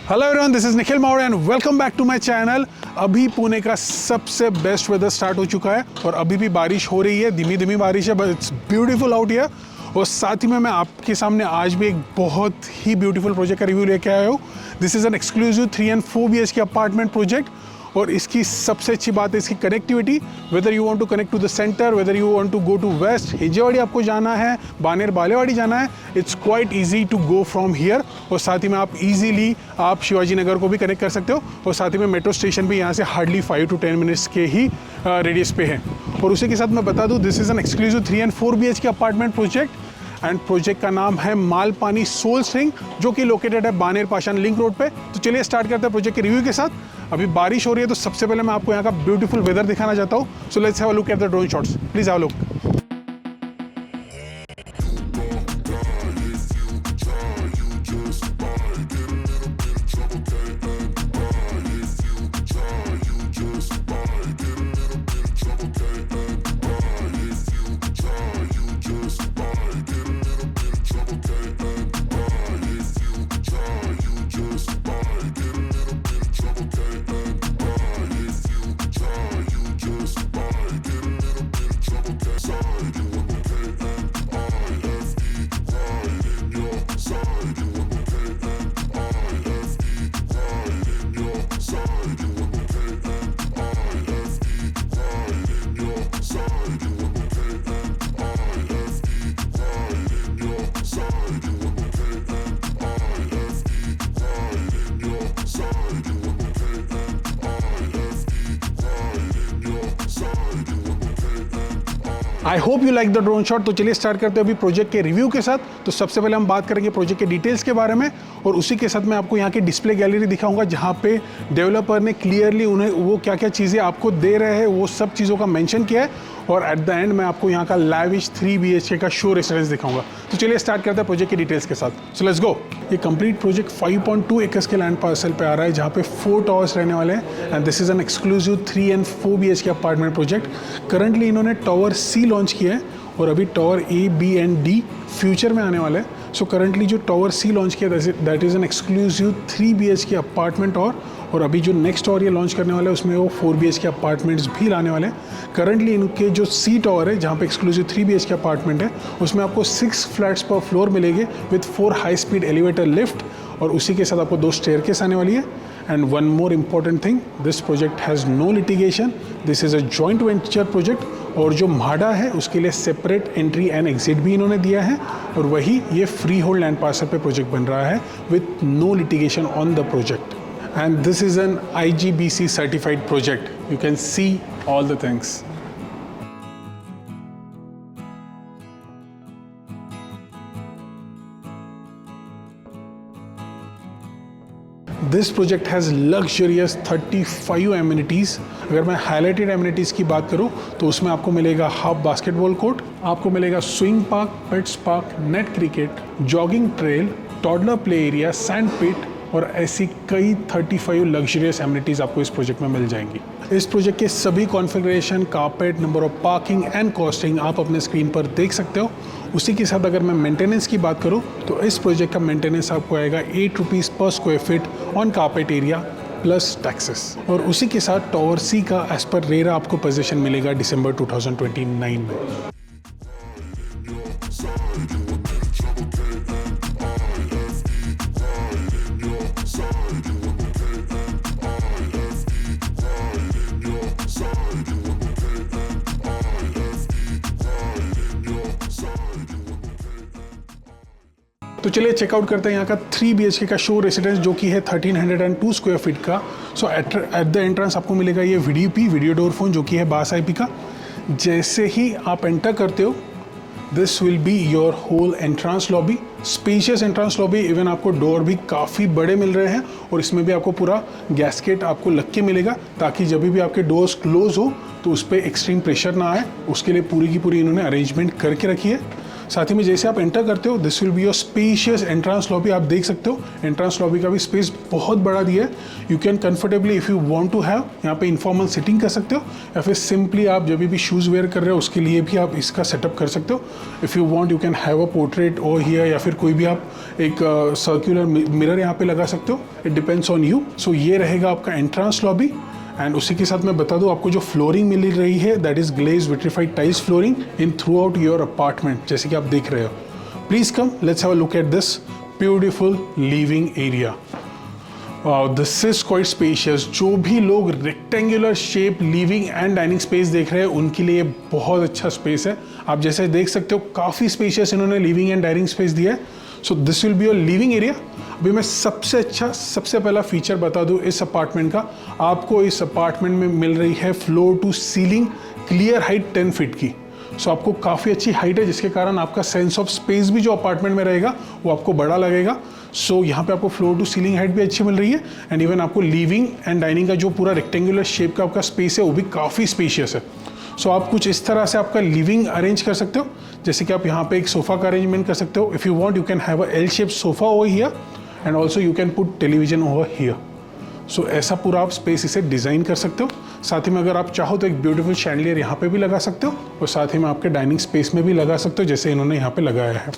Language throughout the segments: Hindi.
Hello everyone, this is Nikhil Mawade and welcome back to my channel. अभी पुणे का सबसे बेस्ट वेदर स्टार्ट हो चुका है और अभी भी बारिश हो रही है, धीमी धीमी बारिश है, but it's beautiful out here. और साथ ही में मैं आपके सामने आज भी एक बहुत ही ब्यूटीफुल प्रोजेक्ट का रिव्यू लेके आया हूँ। This is an exclusive 3 and 4 BHK apartment project. और इसकी सबसे अच्छी बात है इसकी connectivity. Whether you want to connect to the centre, whether you want to go to west, Hinjewadi आपको जाना है, बानेर बालेवाड़ी जाना है, it's quite easy to go from here. और साथ ही में आप इजीली आप शिवाजी नगर को भी कनेक्ट कर सकते हो। और साथ ही में मेट्रो स्टेशन भी यहाँ से हार्डली 5 to 10 मिनट्स के ही रेडियस पे है। और उसी के साथ मैं बता दूँ, this is an exclusive 3 and 4 BHK apartment project and project का नाम है मालपानी सोलस्ट्रिंग, जो कि लोकेटेड है बानेर पाशान लिंक रोड पे। तो चलिए स्टार्ट करते हैं प्रोजेक्ट के रिव्यू के साथ। अभी बारिश हो रही है तो सबसे पहले मैं आपको यहाँ का ब्यूटीफुल वेदर दिखाना चाहता हूँ। सो let's have a look at the drone shots, please have a look. I hope you like the drone shot. तो चलिए स्टार्ट करते हैं अभी प्रोजेक्ट के रिव्यू के साथ। तो सबसे पहले हम बात करेंगे प्रोजेक्ट के डिटेल्स के बारे में और उसी के साथ मैं आपको यहाँ की डिस्प्ले गैलरी दिखाऊंगा, जहाँ पे डेवलपर ने क्लियरली उन्हें वो क्या क्या चीज़ें आपको दे रहे हैं वो सब चीज़ों का मेंशन किया है। और एट द एंड मैं आपको यहाँ का लैविश 3 BHK का शो रेसिडेंस दिखाऊंगा। तो चलिए स्टार्ट करते हैं प्रोजेक्ट के डिटेल्स के साथ। So let's go. ये कंप्लीट प्रोजेक्ट 5.2 एकर्स के लैंड पार्सल पे आ रहा है, जहाँ पे 4 टावर्स रहने वाले हैं and this is an exclusive 3 and 4 BHK apartment project. Currently इन्होंने टावर C लॉन्च किया है और अभी tower A, B and D future में आने वाले हैं। सो करंटली जो टावर C लॉन्च किया that is an exclusive 3 BHK apartment और अभी जो नेक्स्ट टावर ये लॉन्च करने वाला है उसमें वो 4 BHK अपार्टमेंट्स भी लाने वाले हैं। करंटली इनके जो C टावर है, जहाँ पे एक्सक्लूसिव 3 BHK अपार्टमेंट है, उसमें आपको 6 फ्लैट्स पर फ्लोर मिलेंगे with 4 high speed elevator lift और उसी के साथ आपको 2 स्टेयरकेस आने वाली है। And one more important thing, this project has no litigation, this is a joint venture project. और जो म्हाडा है उसके लिए सेपरेट एंट्री एंड एग्जिट भी इन्होंने दिया है और वही ये फ्री होल्ड लैंड पार्सल पे प्रोजेक्ट बन रहा है with no litigation on the project. And this is an IGBC certified project. You can see all the things. This project has luxurious 35 amenities. अगर मैं highlighted amenities की बात करूँ तो उसमें आपको मिलेगा हाफ बास्केटबॉल कोर्ट, आपको मिलेगा swing park, pets park, net cricket, jogging trail, toddler play area, sand pit और ऐसी कई 35 लग्जरियस एमिनिटीज़ आपको इस प्रोजेक्ट में मिल जाएंगी। इस प्रोजेक्ट के सभी configuration, carpet, number of parking and costing आप अपने स्क्रीन पर देख सकते हो। उसी के साथ अगर मैं मेंटेनेंस की बात करूं तो इस प्रोजेक्ट का मेंटेनेंस आपको आएगा 8 रुपीज़ पर square feet on carpet area plus taxes. और उसी के साथ टावर C का एज पर रेरा आपको पोजीशन मिलेगा दिसंबर 2029 में। तो चलिए चेकआउट करते हैं यहाँ का 3 BHK का शो रेसिडेंस, जो कि है 1302 स्क्वायर फीट का। सो एट द एंट्रेंस आपको मिलेगा ये VDP वीडियो डोर फोन, जो कि है बास IP का। जैसे ही आप एंटर करते हो, this will be your whole entrance lobby, spacious entrance lobby. Even आपको डोर भी काफ़ी बड़े मिल रहे हैं और इसमें भी आपको पूरा गैस्केट आपको लग के मिलेगा, ताकि जब भी आपके डोर्स क्लोज हो तो उस पर एक्सट्रीम प्रेशर ना आए। उसके लिए पूरी की पूरी इन्होंने अरेंजमेंट करके रखी है। साथ ही में जैसे आप एंटर करते हो, this will be your spacious entrance lobby. आप देख सकते हो एंट्रांस लॉबी का भी स्पेस बहुत बड़ा दिया है। You can comfortably if you want to have, यहाँ पे इनफॉर्मल सिटिंग कर सकते हो, या फिर सिंपली आप जब भी शूज़ वेयर कर रहे हो उसके लिए भी आप इसका सेटअप कर सकते हो। If you want you can have a portrait over here, या फिर कोई भी आप एक सर्कुलर मिरर यहाँ पे लगा सकते हो। It depends on you. So ये रहेगा आपका एंट्रांस लॉबी। एंड उसी के साथ मैं बता दूं, आपको जो फ्लोरिंग मिल रही है that is glaze vitrified tiles flooring in throughout your apartment, जैसे कि आप देख रहे हो। Please come, let's have a look at this beautiful living area. Wow, this is quite spacious. जो भी लोग rectangular shape living and dining space देख रहे हैं उनके लिए बहुत अच्छा स्पेस है। आप जैसे देख सकते हो काफ़ी स्पेशियस इन्होंने लिविंग एंड डाइनिंग स्पेस दिया है। So this will be your living area. अभी मैं सबसे पहला फीचर बता दूं इस अपार्टमेंट का। आपको इस अपार्टमेंट में मिल रही है floor to ceiling clear height 10 feet की। सो आपको काफ़ी अच्छी हाइट है, जिसके कारण आपका सेंस ऑफ स्पेस भी जो अपार्टमेंट में रहेगा वो आपको बड़ा लगेगा। सो यहाँ पे आपको फ्लोर टू सीलिंग हाइट भी अच्छी मिल रही है, एंड इवन आपको लिविंग एंड डाइनिंग का जो पूरा रेक्टेंगुलर शेप का आपका स्पेस है वो भी काफ़ी स्पेशियस है। सो आप कुछ इस तरह से आपका लिविंग अरेंज कर सकते हो, जैसे कि आप यहाँ पे एक सोफ़ा का अरेंजमेंट कर सकते हो। If you want you can have a L shape sofa over here, and also you can put television over here. So ऐसा पूरा आप स्पेस इसे डिज़ाइन कर सकते हो। साथ ही में अगर आप चाहो तो एक ब्यूटीफुल शैंडलियर यहाँ पे भी लगा सकते हो, और साथ ही में आपके डाइनिंग स्पेस में भी लगा सकते हो, जैसे इन्होंने यहाँ पे लगाया है।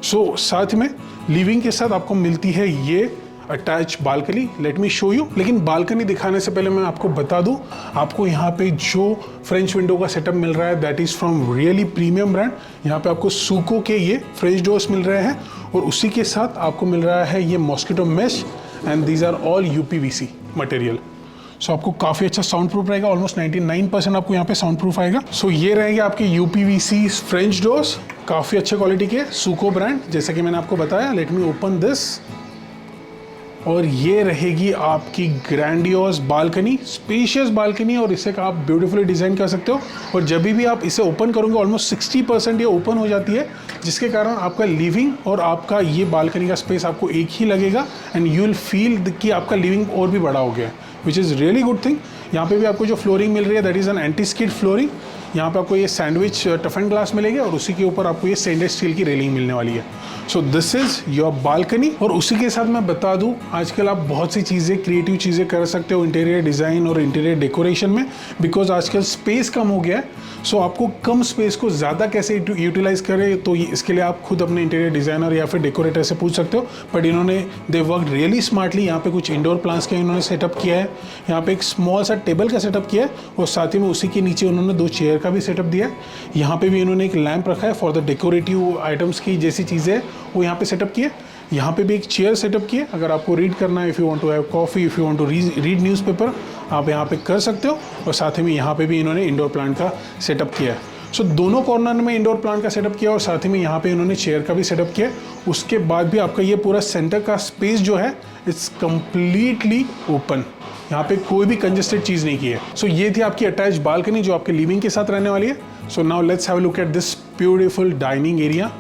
सो साथ में लिविंग के साथ आपको मिलती है ये attach balcony. Let me show you. लेकिन बालकनी दिखाने से पहले मैं आपको बता दूं, आपको यहाँ पे जो फ्रेंच विंडो का सेटअप मिल रहा है that is from really premium brand. यहाँ पे आपको सूको के ये फ्रेंच डोर्स मिल रहे हैं, और उसी के साथ आपको मिल रहा है ये mosquito mesh, and these are all UPVC material. So आपको काफ़ी अच्छा साउंड प्रूफ रहेगा। ऑलमोस्ट 99% आपको यहाँ पे साउंड प्रूफ आएगा। सो ये रहेंगे आपके यूपीवीसी फ्रेंच डोर्स, काफ़ी अच्छे क्वालिटी के, सूको ब्रांड, जैसा कि मैंने आपको बताया। लेट मी ओपन दिस, और ये रहेगी आपकी ग्रैंडियोस बालकनी, स्पेशियस बालकनी, और इसे आप ब्यूटीफुली डिज़ाइन कर सकते हो। और जब भी आप इसे ओपन करोगे ऑलमोस्ट 60% ये ओपन हो जाती है, जिसके कारण आपका लिविंग और आपका ये बालकनी का स्पेस आपको एक ही लगेगा, एंड यू विल फील कि आपका लिविंग और भी बड़ा हो गया है, which is really good thing. यहाँ पे भी आपको जो फ्लोरिंग मिल रही है that is an anti skid flooring. यहाँ पे आपको ये सैंडविच टफ एंड ग्लास मिलेंगे, और उसी के ऊपर आपको ये स्टेनलेस स्टील की रेलिंग मिलने वाली है। So this is your balcony. और उसी के साथ मैं बता दूं, आजकल आप बहुत सी चीज़ें, क्रिएटिव चीज़ें कर सकते हो इंटीरियर डिज़ाइन और इंटीरियर डेकोरेशन में, बिकॉज आजकल स्पेस कम हो गया है। सो आपको कम स्पेस को ज़्यादा कैसे यूटिलाइज करें, तो इसके लिए आप खुद अपने इंटीरियर डिज़ाइनर या फिर डेकोरेटर से पूछ सकते हो। बट इन्होंने दे वर्क रियली स्मार्टली। यहाँ पे कुछ इंडोर प्लांट्स का इन्होंने सेटअप किया है, यहाँ पे एक स्मॉल सा टेबल का सेटअप किया है, और साथ ही में उसी के नीचे उन्होंने 2 चेयर का भी सेटअप दिया है। यहाँ पे भी इन्होंने एक लैंप रखा है फॉर द डेकोरेटिव आइटम्स की जैसी चीज़ें वो यहाँ पे सेटअप किए। यहाँ पे भी एक चेयर सेटअप किए, अगर आपको रीड करना है, if you want to have coffee, if you want to read newspaper, आप यहाँ पे कर सकते हो। और साथ ही में यहाँ पे भी इन्होंने इंडोर प्लांट का सेटअप किया है। सो दोनों कॉर्नर में इंडोर प्लांट का सेटअप किया, और साथ ही में यहाँ पे इन्होंने चेयर का भी सेटअप किया। उसके बाद भी आपका ये पूरा सेंटर का स्पेस जो है इट्स कम्प्लीटली ओपन, यहाँ पे कोई भी कंजेस्टेड चीज़ नहीं की है। सो ये थी आपकी अटैच बालकनी जो आपके लिविंग के साथ रहने वाली है। सो now let's have a look at this beautiful dining area.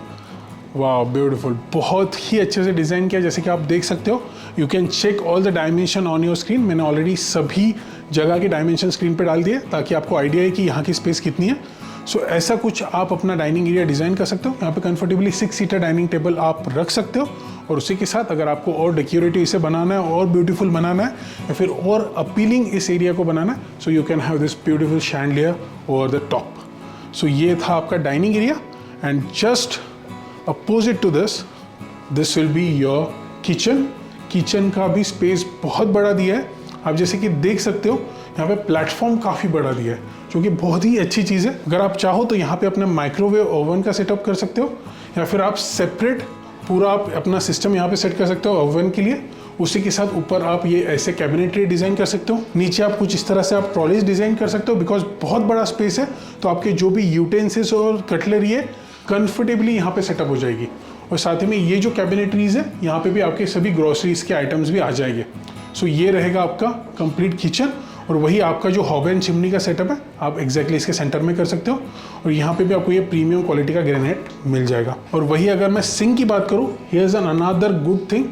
वाह, ब्यूटीफुल, बहुत ही अच्छे से डिज़ाइन किया, जैसे कि आप देख सकते हो। You can check all the dimension on your screen. मैंने ऑलरेडी सभी जगह के डायमेंशन स्क्रीन पे डाल दिए, ताकि आपको आइडिया है कि यहाँ की स्पेस कितनी है। सो ऐसा कुछ आप अपना डाइनिंग एरिया डिज़ाइन कर सकते हो। यहाँ पे कंफर्टेबली 6 सीटर डाइनिंग टेबल आप रख सकते हो, और उसी के साथ अगर आपको और डेकोरेटिव इसे बनाना है, और ब्यूटीफुल बनाना है, या फिर और अपीलिंग इस एरिया को बनाना है, so you can have this beautiful chandelier over the top. So ये था आपका dining area, and just opposite to this will be your kitchen. Kitchen का भी स्पेस बहुत बड़ा दिया है। आप जैसे कि देख सकते हो यहाँ पे प्लेटफॉर्म काफ़ी बड़ा दिया है, जो कि बहुत ही अच्छी चीज़ है। अगर आप चाहो तो यहाँ पे अपना माइक्रोवेव ओवन का सेटअप कर सकते हो, या फिर आप सेपरेट पूरा आप अपना सिस्टम यहाँ पे सेट कर सकते हो ओवन के लिए। उसी के साथ ऊपर आप ये ऐसे कैबिनेटरी डिज़ाइन कर सकते हो। नीचे आप कुछ इस तरह से आप ट्रॉलीज डिज़ाइन कर सकते हो, बिकॉज बहुत बड़ा स्पेस है, तो आपके जो भी यूटेंसिल्स और कटलरी है कंफर्टेबली यहाँ पे सेटअप हो जाएगी। और साथ ही में ये जो कैबिनेटरीज है, यहाँ पे भी आपके सभी ग्रोसरीज के आइटम्स भी आ जाएंगे। सो ये रहेगा आपका कंप्लीट किचन, और वही आपका जो हॉब एंड चिमनी का सेटअप है आप एग्जैक्टली इसके सेंटर में कर सकते हो। और यहाँ पे भी आपको ये प्रीमियम क्वालिटी का ग्रेनाइट मिल जाएगा। और वही अगर मैं सिंक की बात करूँ, here is an another good thing,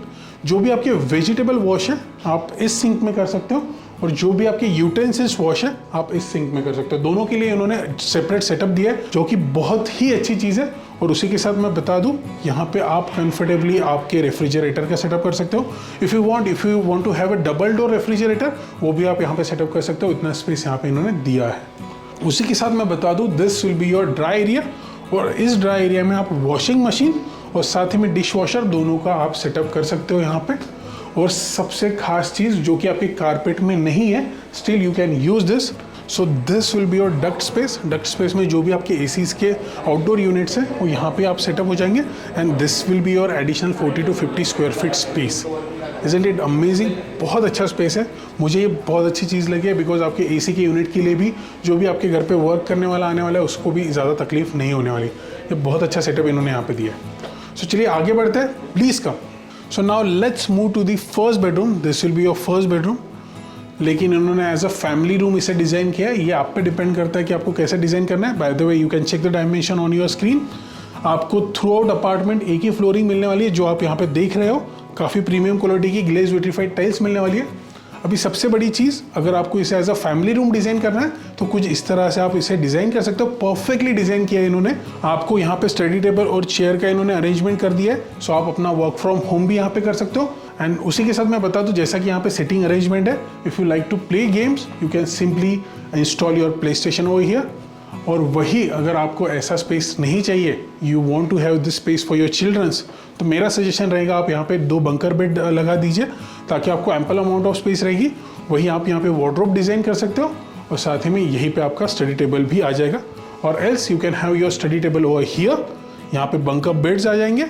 जो भी आपके वेजिटेबल वॉश है आप इस सिंक में कर सकते हो, और जो भी आपके यूटेंसिल्स वॉश है आप इस सिंक में कर सकते हो। दोनों के लिए इन्होंने सेपरेट सेटअप दिया है, जो कि बहुत ही अच्छी चीज़ है। और उसी के साथ मैं बता दूं, यहाँ पे आप कंफर्टेबली आपके रेफ्रिजरेटर का सेटअप कर सकते हो। If you want to have a double door refrigerator, वो भी आप यहाँ पे सेटअप कर सकते हो। इतना स्पेस यहाँ पे इन्होंने दिया है। उसी के साथ मैं बता दूं, this will be your dry area, और इस ड्राई एरिया में आप वॉशिंग मशीन और साथ ही में डिश वॉशर दोनों का आप सेटअप कर सकते हो यहाँ पे। और सबसे खास चीज़ जो कि आपके कारपेट में नहीं है, still you can use this. So this will be your duct space. Duct space में जो भी आपके एसीज के आउटडोर यूनिट्स हैं वो यहाँ पे आप सेटअप हो जाएंगे, and this will be your additional 40 to 50 square feet space. Isn't it amazing? बहुत अच्छा स्पेस है, मुझे ये बहुत अच्छी चीज़ लगी है, बिकॉज आपके एसी के यूनिट के लिए भी, जो भी आपके घर पे वर्क करने वाला आने वाला है, उसको भी ज़्यादा तकलीफ नहीं होने वाली। ये बहुत अच्छा सेटअप इन्होंने यहाँ पे दिया है। सो चलिए आगे बढ़ते हैं, please come. So now let's move to the first bedroom. This will be your first bedroom, लेकिन इन्होंने एज अ फैमिली रूम इसे डिज़ाइन किया है। ये आप पे डिपेंड करता है कि आपको कैसे डिज़ाइन करना है। By the way, you can check the dimension on your screen. आपको थ्रू आउट अपार्टमेंट एक ही फ्लोरिंग मिलने वाली है, जो आप यहाँ पे देख रहे हो। काफ़ी प्रीमियम क्वालिटी की ग्लेज विट्रीफाइड टाइल्स मिलने वाली है। अभी सबसे बड़ी चीज़, अगर आपको इसे as a family room design करना है तो कुछ इस तरह से आप इसे डिज़ाइन कर सकते हो। परफेक्टली डिज़ाइन किया है इन्होंने। आपको यहाँ पे स्टडी टेबल और चेयर का इन्होंने अरेंजमेंट कर दिया है, सो आप अपना वर्क फ्रॉम होम भी यहाँ पे कर सकते हो। एंड उसी के साथ मैं बता दूं, जैसा कि यहाँ पे सिटिंग अरेंजमेंट है, if you like to play games you can simply install your play station over here. और वही अगर आपको ऐसा स्पेस नहीं चाहिए, you want to have this space for your childrens, तो मेरा सजेशन रहेगा आप यहाँ पे 2 बंकर बेड लगा दीजिए, ताकि आपको एम्पल अमाउंट ऑफ स्पेस रहेगी। वहीं आप यहाँ पे वार्डरोब डिज़ाइन कर सकते हो, और साथ ही में यहीं पे आपका स्टडी टेबल भी आ जाएगा। और else you can have your study table over here. यहाँ पे बंकर बेड्स आ जाएंगे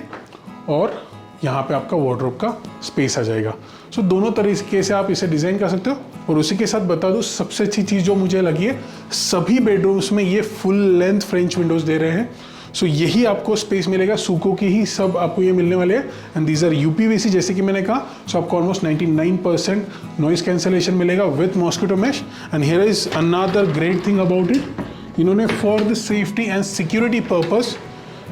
और यहाँ पे आपका वार्डरोब का स्पेस आ जाएगा। सो दोनों तरीके से आप इसे डिज़ाइन कर सकते हो। और उसी के साथ बता दूँ, सबसे अच्छी चीज़ जो मुझे लगी है, सभी बेडरूम्स में ये फुल लेंथ फ्रेंच विंडोज़ दे रहे हैं। सो यही आपको स्पेस मिलेगा, सूको की ही सब आपको ये मिलने वाले हैं। एंड दीज आर यूपीवीसी, जैसे कि मैंने कहा। सो आपको ऑलमोस्ट 99% नॉइस कैंसलेशन मिलेगा with mosquito mesh. And here is another great thing about it, इन्होंने for the safety and security purpose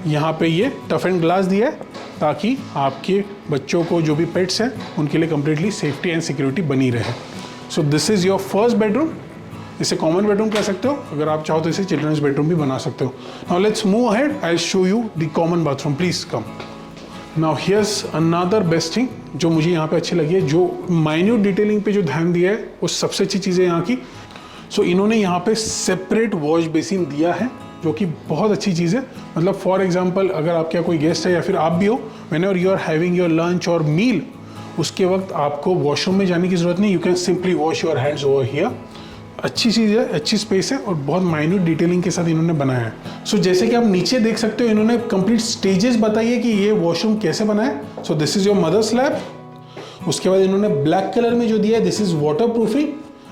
यहाँ पे ये टफ एंड ग्लास दिया है, ताकि आपके बच्चों को, जो भी पेट्स हैं, उनके लिए कंप्लीटली सेफ्टी एंड सिक्योरिटी बनी रहे। सो this is your first bedroom. इसे कॉमन बेडरूम कह सकते हो, अगर आप चाहो तो इसे चिल्ड्रंस बेडरूम भी बना सकते हो। Now let's move ahead, I will show you the common bathroom, please come. Now here's another best thing जो मुझे यहाँ पे अच्छी लगी है, जो माइन्यूट डिटेलिंग पे जो ध्यान दिया है, वो सबसे अच्छी चीज़ है यहाँ की। सो इन्होंने यहाँ पे सेपरेट वॉश बेसिन दिया है, जो कि बहुत अच्छी चीज़ है। मतलब फॉर एग्जाम्पल, अगर आपके यहाँ कोई गेस्ट है या फिर आप भी हो, whenever you are having your lunch और मील, उसके वक्त आपको वॉशरूम में जाने की ज़रूरत नहीं, you can simply wash your hands over here. अच्छी चीज़ है, अच्छी स्पेस है, और बहुत माइन्यूट डिटेलिंग के साथ इन्होंने बनाया है। सो जैसे कि आप नीचे देख सकते हो, इन्होंने कंप्लीट स्टेजेस बताई है कि ये वॉशरूम कैसे बना है। So this is your mother slab. उसके बाद इन्होंने ब्लैक कलर में जो दिया है, this is waterproofing,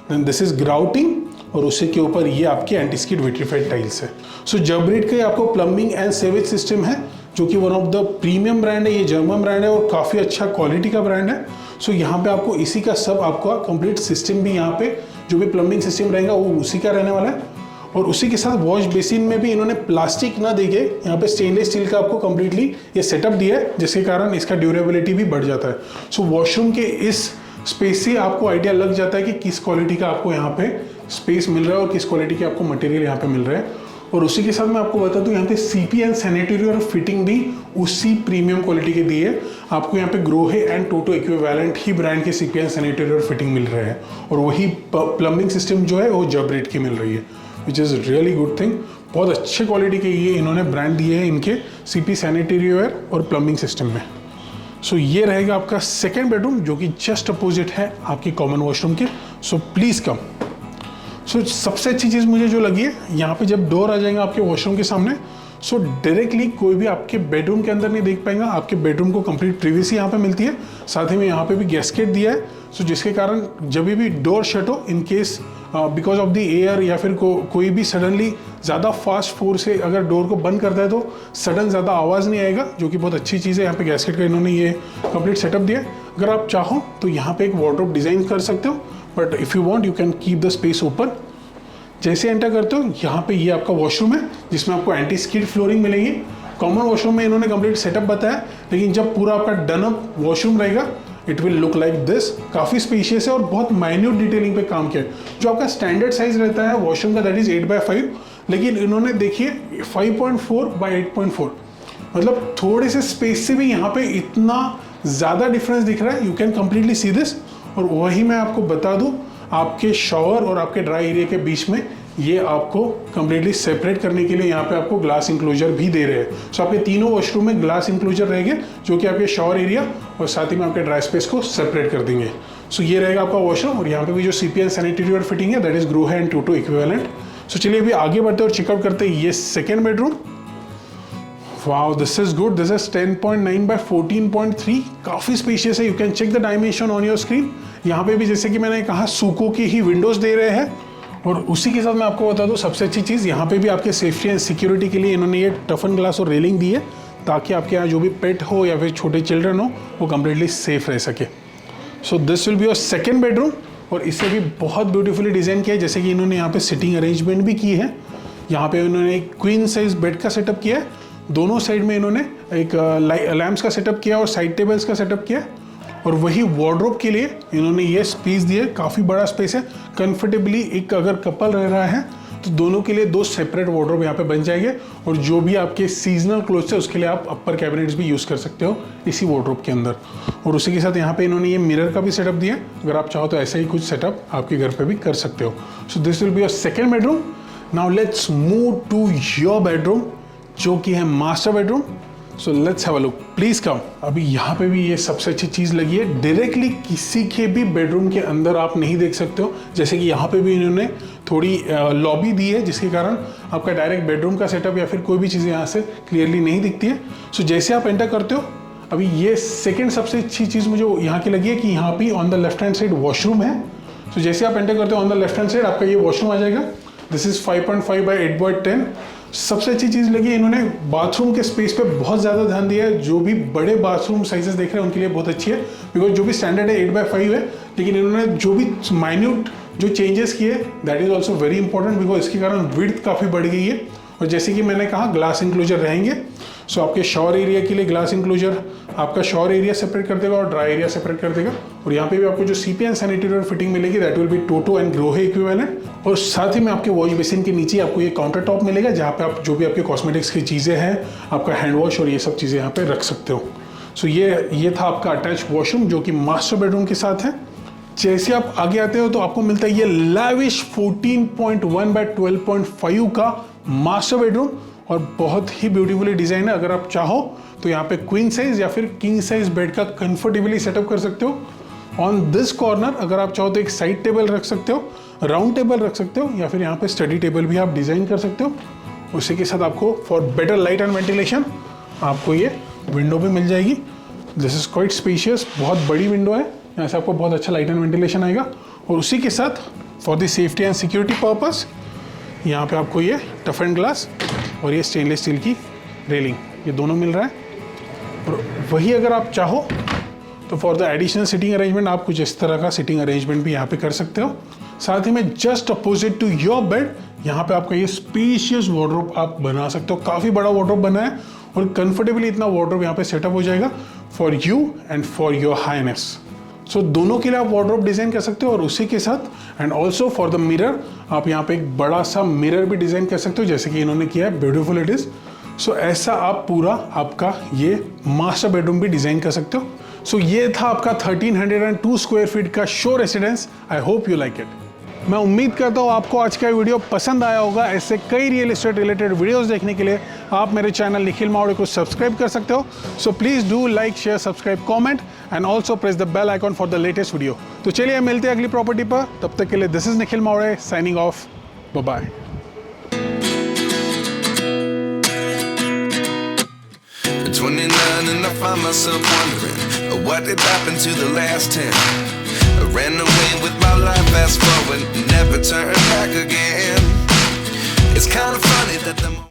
then this is grouting, और उसी के ऊपर ये आपके एंटी स्किड विट्रीफाइड टाइल्स है। सो जबरेट का आपको प्लम्बिंग एंड सेवेज सिस्टम है, जो कि one of the premium brand है। ये जर्मन ब्रांड है और काफ़ी अच्छा क्वालिटी का ब्रांड है। सो यहाँ पे आपको इसी का सब आपका कंप्लीट सिस्टम भी, यहाँ पे जो भी प्लम्बिंग सिस्टम रहेगा वो उसी का रहने वाला है। और उसी के साथ वॉश बेसिन में भी इन्होंने प्लास्टिक ना देके यहाँ पे स्टेनलेस स्टील का आपको कंप्लीटली ये सेटअप दिया है, जिसके कारण इसका ड्यूरेबिलिटी भी बढ़ जाता है। सो वॉशरूम के इस स्पेस से आपको आइडिया लग जाता है कि किस क्वालिटी का आपको यहाँ पे स्पेस मिल रहा है और किस क्वालिटी के आपको मटेरियल यहाँ पे मिल रहा है। और उसी के साथ मैं आपको बता दूं, यहाँ पे सीपी एंड सैनिटरी और फिटिंग भी उसी प्रीमियम क्वालिटी के दिए। आपको यहाँ पे Grohe and Toto equivalent he brand के सीपी एंड सैनिटरी और फिटिंग मिल रहे हैं, और वही प्लम्बिंग सिस्टम जो है वो जबरेट की मिल रही है, which is really good thing. बहुत अच्छे क्वालिटी के ये इन्होंने ब्रांड दिए हैं इनके सीपी सैनिटरी वेयर और प्लम्बिंग सिस्टम में। सो ये रहेगा आपका सेकेंड बेडरूम, जो कि जस्ट अपोजिट है आपकी कॉमन वॉशरूम के। So please come. सो सबसे अच्छी चीज़ मुझे जो लगी है, यहाँ पे जब डोर आ जाएगा आपके वॉशरूम के सामने, सो डायरेक्टली कोई भी आपके बेडरूम के अंदर नहीं देख पाएगा। आपके बेडरूम को कंप्लीट प्रिवेसी यहाँ पे मिलती है। साथ ही में यहाँ पे भी गैस्केट दिया है, सो जिसके कारण जब भी डोर शट हो, in case because of the air या फिर कोई भी सडनली ज़्यादा फास्ट फोर्स से अगर डोर को बंद करता है तो सडन ज़्यादा आवाज़ नहीं आएगा, जो कि बहुत अच्छी चीज़ है। यहाँ पे गैस्केट का इन्होंने ये कंप्लीट सेटअप दिया है। अगर आप चाहो तो यहाँ पे एक वार्डरोब डिज़ाइन कर सकते हो, but if you want you can keep the space open. जैसे एंटर करते हो, यहाँ पे ये आपका वॉशरूम है, जिसमें आपको एंटी स्किड फ्लोरिंग मिलेगी। कॉमन वॉशरूम में इन्होंने कंप्लीट सेटअप बताया, लेकिन जब पूरा आपका डन अप वॉशरूम रहेगा, it will look like this. काफ़ी स्पेशियस है और बहुत माइन्यूट डिटेलिंग पे काम किया है। जो आपका स्टैंडर्ड साइज रहता है वॉशरूम का, दैट इज 8x5, लेकिन इन्होंने देखिए 5.4 by 8.4, मतलब थोड़े से स्पेस से भी यहाँ पे इतना ज़्यादा डिफरेंस दिख रहा है, you can completely see this. और वही मैं आपको बता दूँ, आपके शॉवर और आपके ड्राई एरिया के बीच में ये आपको कम्प्लीटली सेपरेट करने के लिए यहाँ पे आपको ग्लास इंक्लोजर भी दे रहे हैं। सो आपके तीनों वॉशरूम में ग्लास इंक्लोजर रहेंगे जो कि आपके शॉवर एरिया और साथ ही में आपके ड्राई स्पेस को सेपरेट कर देंगे। सो ये रहेगा आपका वॉशरूम, और यहाँ पे भी जो सीपीएन सैनिटरी वेयर फिटिंग है दैट इज ग्रो है एंड 2 इक्विवेलेंट। सो चलिए अभी आगे बढ़ते हैं और चेकआउट करते हैं ये second bedroom. Wow, this is good. This is 10.9 by 14.3, काफ़ी स्पेशियस है। You can check the dimension on your screen. यहाँ पे भी जैसे कि मैंने कहा सूको की ही विंडोज दे रहे हैं, और उसी के साथ मैं आपको बता दूँ सबसे अच्छी चीज़, यहाँ पे भी आपके सेफ्टी एंड सिक्योरिटी के लिए इन्होंने ये टफन ग्लास और रेलिंग दी है ताकि आपके यहाँ जो भी पेट हो या फिर छोटे चिल्ड्रन हो वो कम्प्लीटली सेफ रह सके। सो this will be your second bedroom, और इसे भी बहुत ब्यूटीफुली डिज़ाइन किया है। जैसे कि इन्होंने यहाँ पे सिटिंग अरेंजमेंट भी की है। यहाँ पे इन्होंने एक क्वीन साइज बेड का सेटअप किया है, दोनों साइड में इन्होंने एक लैम्प्स का सेटअप किया और साइड टेबल्स का सेटअप किया, और वही वार्डरोब के लिए इन्होंने ये स्पेस दिया। काफ़ी बड़ा स्पेस है, कंफर्टेबली एक अगर कपल रह रहा है तो दोनों के लिए 2 सेपरेट वार्डरोब यहाँ पे बन जाएंगे, और जो भी आपके सीजनल क्लोथ्स है उसके लिए आप अपर कैबिनेट्स भी यूज़ कर सकते हो इसी वार्डरोब के अंदर। और उसी के साथ यहाँ पे इन्होंने ये मिरर का भी सेटअप दिया, अगर आप चाहो तो ऐसा ही कुछ सेटअप आपके घर पे भी कर सकते हो। So this will be your second bedroom. Now let's move to your bedroom जो कि है master bedroom. So let's have a look, please come. अभी यहाँ पे भी ये सबसे अच्छी चीज़ लगी है, डायरेक्टली किसी के भी बेडरूम के अंदर आप नहीं देख सकते हो। जैसे कि यहाँ पे भी इन्होंने थोड़ी लॉबी दी है जिसके कारण आपका डायरेक्ट बेडरूम का सेटअप या फिर कोई भी चीज़ें यहाँ से क्लियरली नहीं दिखती है। सो जैसे आप एंटर करते हो, अभी ये सेकेंड सबसे अच्छी चीज़ मुझे यहाँ की लगी है कि यहाँ पे on the left hand side washroom है। सो जैसे आप एंटर करते हो on the left hand side आपका ये वॉशरूम आ जाएगा। This is 5.5 by 8.10। सबसे अच्छी चीज़ लगी इन्होंने बाथरूम के स्पेस पे बहुत ज़्यादा ध्यान दिया है। जो भी बड़े बाथरूम साइजेस देख रहे हैं उनके लिए बहुत अच्छी है, बिकॉज जो भी स्टैंडर्ड है 8/5 है, लेकिन इन्होंने जो भी माइन्यूट जो चेंजेस किए that is also very important, because इसके कारण विड्थ काफ़ी बढ़ गई है। और जैसे कि मैंने कहा ग्लास इंक्लोजर रहेंगे। सो आपके शॉवर एरिया के लिए ग्लास इंक्लोजर आपका शॉवर एरिया सेपरेट कर देगा और ड्राई एरिया सेपरेट कर देगा। और यहाँ पे भी आपको जो सीपीएन सैनिटरी फिटिंग मिलेगी that will be toto and Grohe equivalent. और साथ ही में आपके वॉश बेसिन के नीचे आपको ये काउंटर टॉप मिलेगा जहाँ पे आप जो भी आपके कॉस्मेटिक्स की चीज़ें हैं, आपका हैंड वॉश और ये सब चीज़ें यहाँ पे रख सकते हो। सो ये था आपका अटैच वॉशरूम जो कि मास्टर बेडरूम के साथ है। जैसे आप आगे आते हो तो आपको मिलता है ये लैविश 14.1 by 12.5 का मास्टर बेडरूम, और बहुत ही ब्यूटीफुली डिजाइन है। अगर आप चाहो तो यहाँ पे क्वीन साइज या फिर किंग साइज बेड का कंफर्टेबली सेटअप कर सकते हो। ऑन दिस कॉर्नर अगर आप चाहो तो एक साइड टेबल रख सकते हो, राउंड टेबल रख सकते हो, या फिर यहाँ पे स्टडी टेबल भी आप डिजाइन कर सकते हो। उसी के साथ आपको for better light and ventilation आपको ये विंडो भी मिल जाएगी। दिस इज क्वाइट स्पेशियस, बहुत बड़ी विंडो है, यहाँ से आपको बहुत अच्छा लाइट एंड वेंटिलेशन आएगा। और उसी के साथ for the safety and security purpose यहाँ पे आपको ये टफ एंड ग्लास और ये स्टेनलेस स्टील की रेलिंग ये दोनों मिल रहा है। और वही अगर आप चाहो तो for the additional sitting arrangement आप कुछ इस तरह का सिटिंग अरेंजमेंट भी यहाँ पे कर सकते हो। साथ ही में just opposite to your bed यहाँ पे आपका ये स्पेशियस वार्डरोब आप बना सकते हो। काफ़ी बड़ा वार्डरोब बना है और कंफर्टेबली इतना वार्डरोब यहाँ पे सेटअप हो जाएगा for you and for your highness. So दोनों के लिए आप वार्डरोब डिज़ाइन कर सकते हो। और उसी के साथ and also for the mirror आप यहाँ पे एक बड़ा सा मिरर भी डिज़ाइन कर सकते हो जैसे कि इन्होंने किया है, ब्यूटीफुल इट इज़। सो ऐसा आप पूरा आपका ये मास्टर बेडरूम भी डिज़ाइन कर सकते हो। सो ये था आपका 1302 स्क्वायर फीट का show residence. I hope you like it. मैं उम्मीद करता हूँ आपको आज का वीडियो पसंद आया होगा। ऐसे कई रियल एस्टेट रिलेटेड वीडियोस देखने के लिए आप मेरे चैनल निखिल मावड़े को सब्सक्राइब कर सकते हो। So please do like, share, subscribe, comment and also press the bell icon for the latest video. तो चलिए मिलते हैं अगली प्रॉपर्टी पर, तब तक के लिए this is Nikhil Mawade signing off, bye bye. At 29 and I find myself wondering what did happen to the last 10. I ran away with my life, fast forward, never turn back again. It's kind of funny that the